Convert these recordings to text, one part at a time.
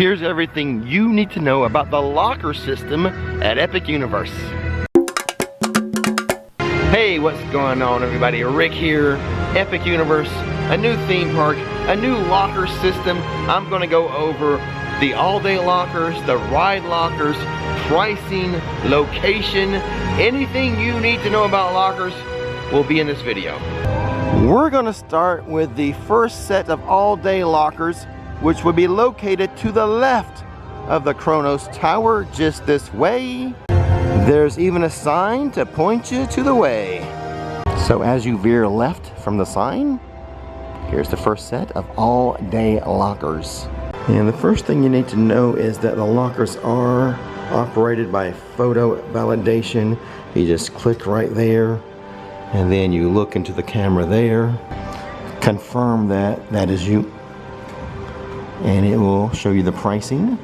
Here's everything you need to know about the locker system at Epic Universe. Hey, what's going on everybody? Rick here, Epic Universe, a new theme park, a new locker system. I'm gonna go over the all-day lockers, the ride lockers, pricing, location, anything you need to know about lockers will be in this video. We're gonna start with the first set of all-day lockers, which will be located to the left of the Kronos Tower, just this way. There's even a sign to point you to the way. So as you veer left from the sign, here's the first set of all-day lockers. And the first thing you need to know is that the lockers are operated by photo validation. You just click right there, and then you look into the camera there, confirm that that is you, and it will show you the pricing.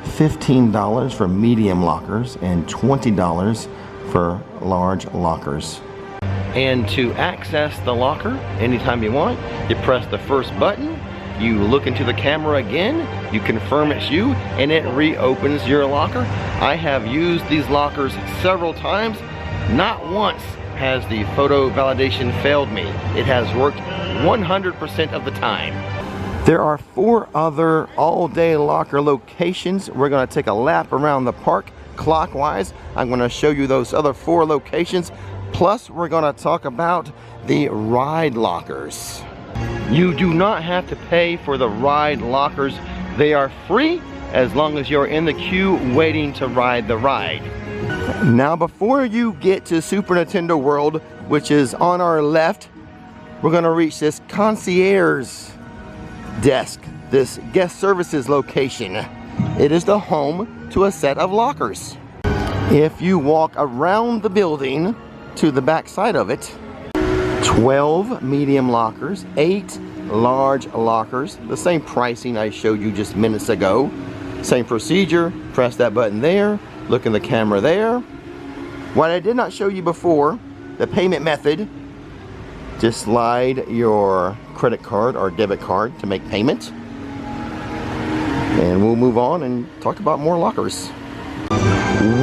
$15 for medium lockers and $20 for large lockers. And to access the locker anytime you want, you press the first button, you look into the camera again, you confirm it's you, and it reopens your locker. I have used these lockers several times. Not once has the photo validation failed me. It has worked 100% of the time. There are 4 other all-day locker locations. We're gonna take a lap around the park clockwise. I'm gonna show you those other 4 locations. Plus, we're gonna talk about the ride lockers. You do not have to pay for the ride lockers. They are free as long as you're in the queue waiting to ride the ride. Now, before you get to Super Nintendo World, which is on our left, we're gonna reach this concierge desk, this guest services location. It is the home to a set of lockers. If you walk around the building to the back side of it, 12 medium lockers, 8 large lockers, the same pricing I showed you just minutes ago. Same procedure, press that button there, look in the camera there. What I did not show you before, the payment method, just slide your credit card or debit card to make payment. And we'll move on and talk about more lockers.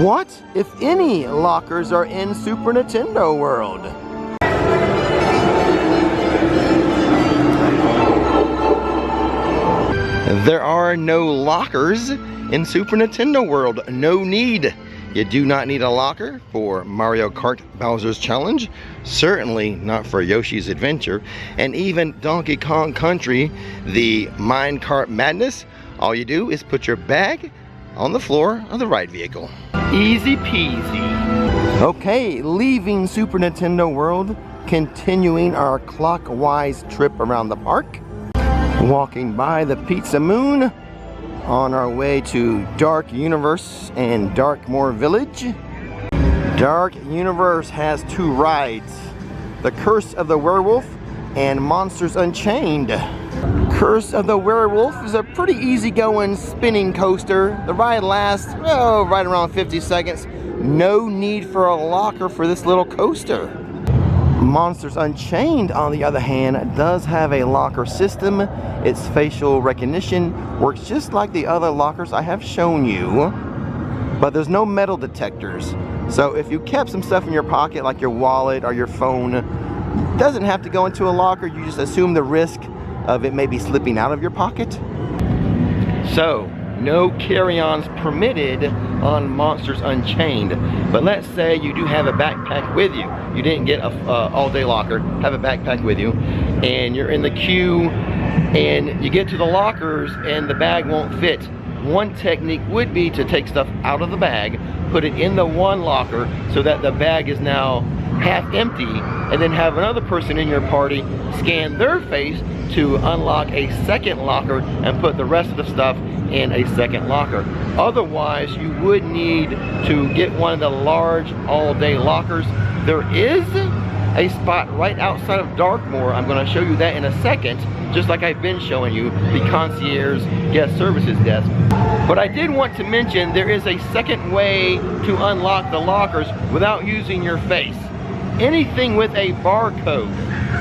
What, if any, lockers are in Super Nintendo World? There are no lockers in Super Nintendo World. No need. You do not need a locker for Mario Kart Bowser's Challenge, certainly not for Yoshi's Adventure, and even Donkey Kong Country, the Minecart Madness. All you do is put your bag on the floor of the ride vehicle. Easy peasy. Okay, leaving Super Nintendo World, continuing our clockwise trip around the park, walking by the Pizza Moon, on our way to Dark Universe and Darkmoor Village. Dark Universe has 2 rides, the Curse of the Werewolf and Monsters Unchained. Curse of the Werewolf is a pretty easygoing spinning coaster. The ride lasts, right around 50 seconds. No need for a locker for this little coaster. Monsters Unchained, on the other hand, does have a locker system. Its facial recognition works just like the other lockers I have shown you, but there's no metal detectors. So if you kept some stuff in your pocket, like your wallet or your phone, it doesn't have to go into a locker. You just assume the risk of it maybe slipping out of your pocket. So, no carry-ons permitted on Monsters Unchained. But let's say you do have a backpack with you. You didn't get a all-day locker, have a backpack with you, and you're in the queue, and you get to the lockers and the bag won't fit. One technique would be to take stuff out of the bag, put it in the one locker so that the bag is now half empty, and then have another person in your party scan their face to unlock a second locker and put the rest of the stuff in a second locker. Otherwise, you would need to get one of the large all-day lockers. There is a spot right outside of Darkmoor. I'm going to show you that in a second, just like I've been showing you, the concierge guest services desk. But I did want to mention there is a second way to unlock the lockers without using your face. anything with a barcode.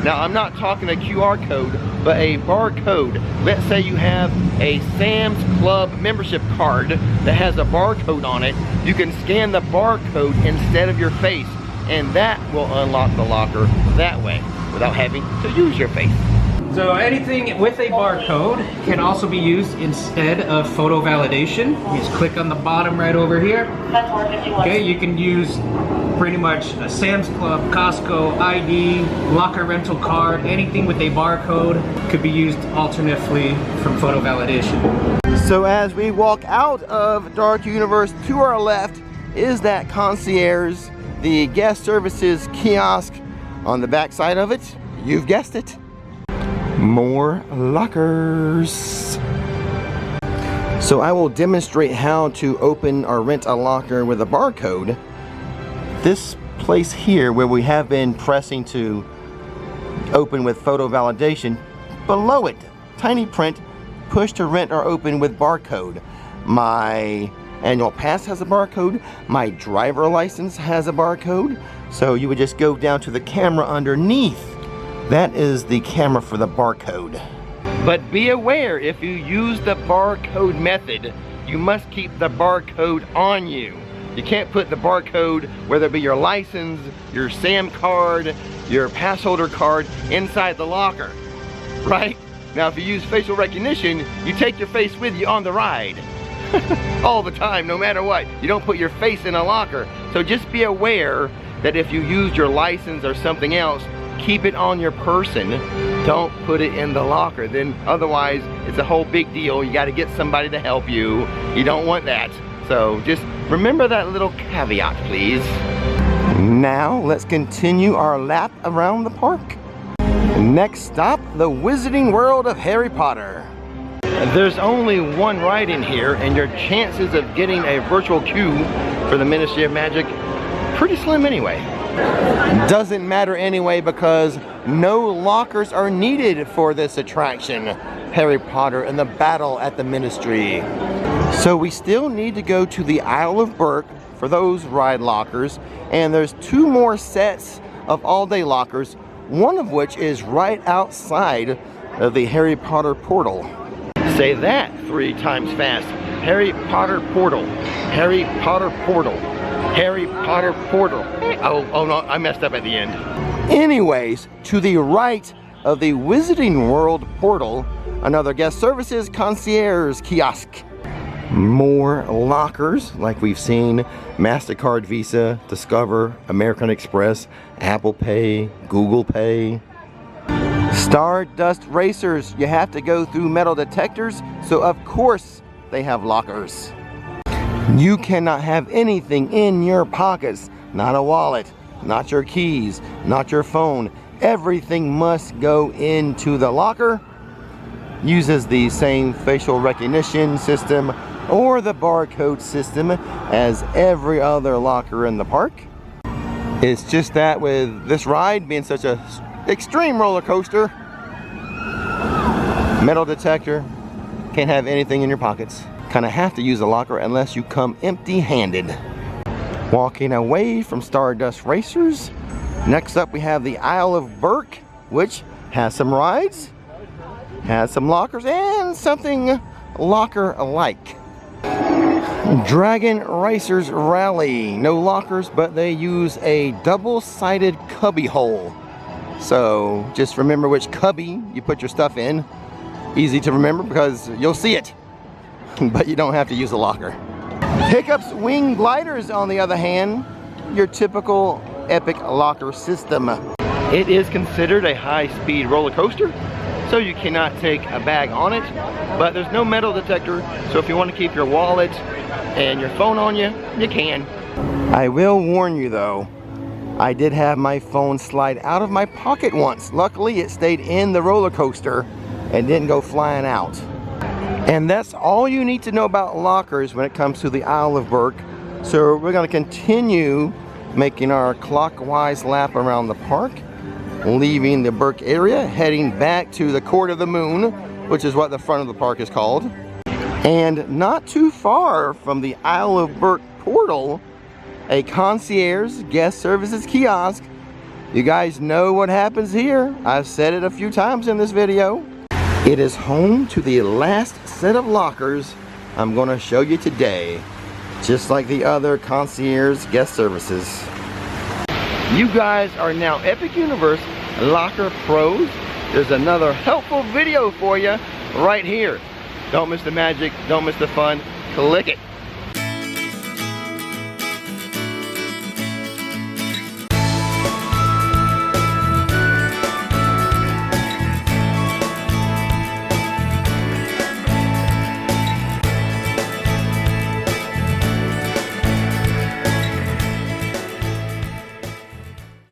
Now, I'm not talking a QR code, but a barcode. Let's say you have a Sam's Club membership card that has a barcode on it. You can scan the barcode instead of your face, and that will unlock the locker that way without having to use your face. So anything with a barcode can also be used instead of photo validation. You just click on the bottom right over here. Okay, you can use pretty much a Sam's Club, Costco, ID, locker rental card, anything with a barcode could be used alternatively from photo validation. So as we walk out of Dark Universe, to our left is that concierge, the guest services kiosk. On the back side of it, you've guessed it, more lockers. So I will demonstrate how to open or rent a locker with a barcode. This place here where we have been pressing to open with photo validation, below it, tiny print, push to rent or open with barcode. My annual pass has a barcode, my driver license has a barcode, so you would just go down to the camera underneath. That is the camera for the barcode. But be aware, if you use the barcode method, you must keep the barcode on you. You can't put the barcode, whether it be your license, your SAM card, your pass holder card, inside the locker, right? Now, if you use facial recognition, you take your face with you on the ride. All the time, no matter what. You don't put your face in a locker. So just be aware that if you use your license or something else, keep it on your person. Don't put it in the locker. Then otherwise, it's a whole big deal. You got to get somebody to help you. You don't want that. So just remember that little caveat, please. Now, let's continue our lap around the park. Next stop, the Wizarding World of Harry Potter. There's only one ride in here, and your chances of getting a virtual queue for the Ministry of Magic, pretty slim anyway. Doesn't matter anyway, because no lockers are needed for this attraction, Harry Potter and the Battle at the Ministry. So we still need to go to the Isle of Berk for those ride lockers, and there's 2 more sets of all-day lockers, one of which is right outside of the Harry Potter portal. Say that 3 times fast. Harry Potter portal. Harry Potter portal. Harry Potter portal. Oh no, I messed up at the end. Anyways, to the right of the Wizarding World portal, another guest services concierge kiosk. More lockers, like we've seen, MasterCard, Visa, Discover, American Express, Apple Pay, Google Pay. Stardust Racers, you have to go through metal detectors, so of course they have lockers. You cannot have anything in your pockets, not a wallet, not your keys, not your phone. Everything must go into the locker. Uses the same facial recognition system or the barcode system as every other locker in the park. It's just that with this ride being such a extreme roller coaster, metal detector, can't have anything in your pockets. Kind of have to use a locker unless you come empty-handed. Walking away from Stardust Racers, next up we have the Isle of Berk, which has some rides, has some lockers, and something locker-alike. Dragon Racers Rally, no lockers, but they use a double-sided cubby hole. So just remember which cubby you put your stuff in. Easy to remember because you'll see it, but you don't have to use a locker. Hiccup's Wing Gliders, on the other hand, your typical epic locker system. It is considered a high-speed roller coaster, so you cannot take a bag on it, but there's no metal detector, so if you want to keep your wallet and your phone on you, you can. I will warn you though, I did have my phone slide out of my pocket once. Luckily, it stayed in the roller coaster and didn't go flying out. And that's all you need to know about lockers when it comes to the Isle of Berk. So we're going to continue making our clockwise lap around the park, leaving the Berk area, heading back to the Court of the Moon, which is what the front of the park is called. And not too far from the Isle of Berk portal, a concierge guest services kiosk You guys know what happens here. I've said it a few times in this video. It is home to the last set of lockers I'm going to show you today. Just like the other concierge guest services. You guys are now Epic Universe Locker Pros. There's another helpful video for you right here. Don't miss the magic, don't miss the fun. Click it.